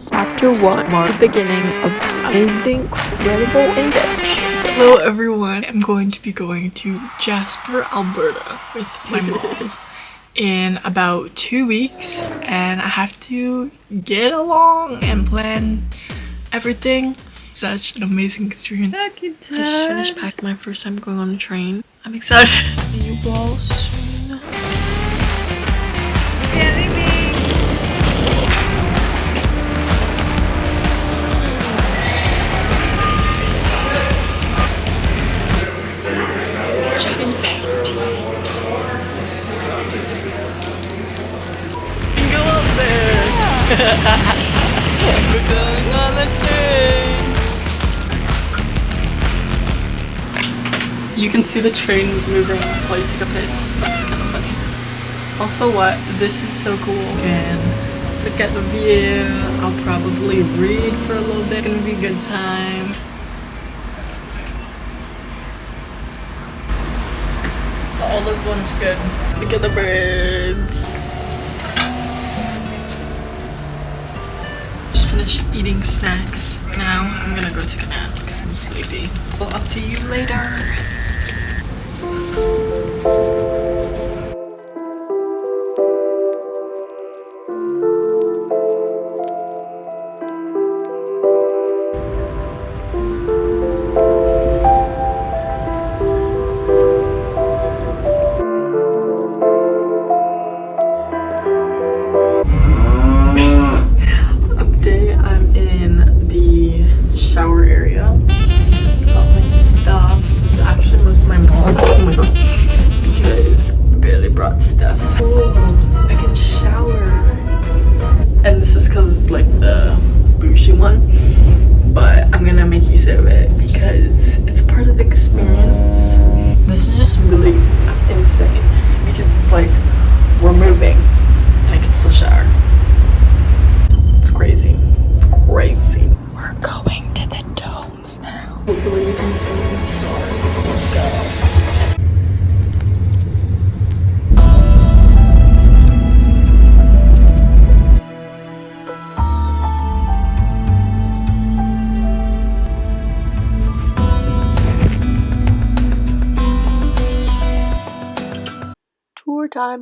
Chapter 1 marks the beginning of something incredible and dead. Hello everyone, I'm going to be going to Jasper, Alberta with my mom in about 2 weeks, and I have to get along and plan everything. Such an amazing experience. I just finished packing my first time going on a train. I'm excited. See you all soon. We're going on the train. You can see the train moving while you take a piss. That's kind of funny. Also, what? This is so cool. And look at the view. I'll probably read for a little bit. It's gonna be a good time. The olive one's good. Look at the birds. Finished eating snacks. Now I'm gonna go take a nap because I'm sleepy. Well, up to you later. Shower area. Got my stuff. This is actually most of my mom's because I barely brought stuff. Oh, I can shower. And this is because it's like the bougie one. But I'm gonna make use of it because it's a part of the experience. This is just really insane because it's like we're moving and I can still shower. It's crazy. Crazy. We're going to the domes now. Hopefully we can see some stars. Let's go.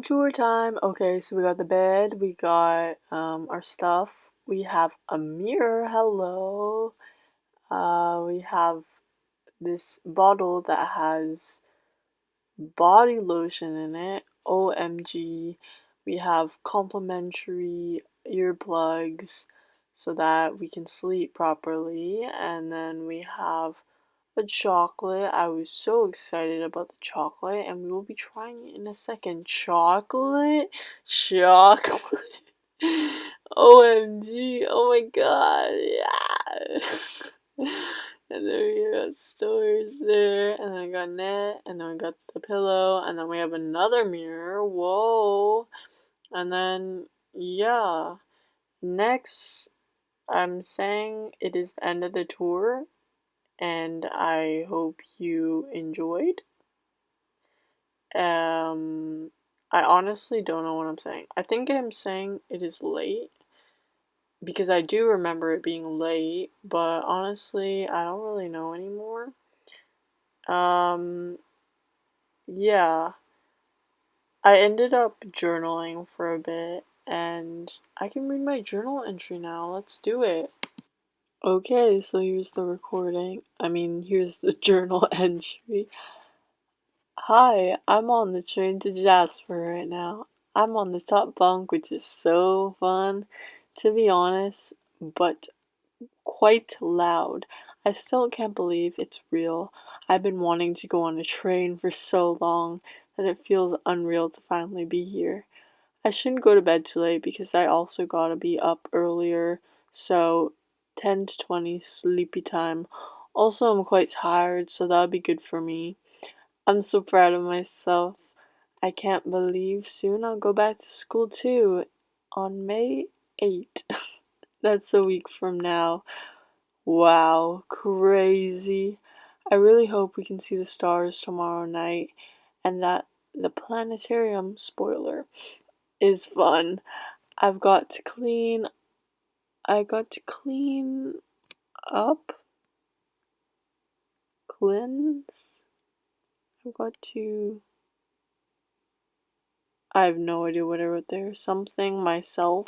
Tour time. Okay, so we got the bed, we got our stuff. We have a mirror, hello. We have this bottle that has body lotion in it. OMG. We have complimentary earplugs so that we can sleep properly. And then we have a chocolate. I was so excited about the chocolate, and we will be trying it in a second. Chocolate? Chocolate. OMG. Oh my god. Yeah. And then we got stores there, and then I got net, and then we got the pillow, and then we have another mirror. Whoa. And then, yeah. Next, I'm saying it is the end of the tour, and I hope you enjoyed. I honestly don't know what I'm saying. I think I'm saying it is late because I do remember it being late, but honestly, I don't really know anymore. Yeah. I ended up journaling for a bit, and I can read my journal entry now. Let's do it. Okay, so here's the recording. Here's the journal entry. Hi, I'm on the train to Jasper right now. I'm on the top bunk, which is so fun, to be honest, but quite loud. I still can't believe it's real. I've been wanting to go on a train for so long that it feels unreal to finally be here. I shouldn't go to bed too late because I also gotta be up earlier, so 10 to 20 sleepy time. Also, I'm quite tired, so that'll be good for me. I'm so proud of myself. I can't believe soon I'll go back to school too, on May 8th. That's a week from now. Wow, crazy. I really hope we can see the stars tomorrow night and that the planetarium, spoiler, is fun. I got to clean up, cleanse. I have no idea what I wrote there. Something myself.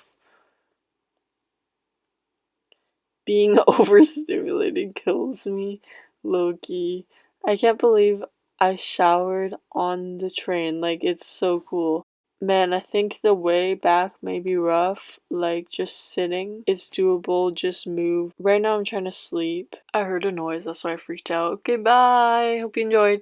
Being overstimulated kills me, low-key. I can't believe I showered on the train. Like, it's so cool. Man, I think the way back may be rough. Like, just sitting. It's doable. Just move. Right now I'm trying to sleep. I heard a noise. That's why I freaked out. Okay, bye. Hope you enjoyed.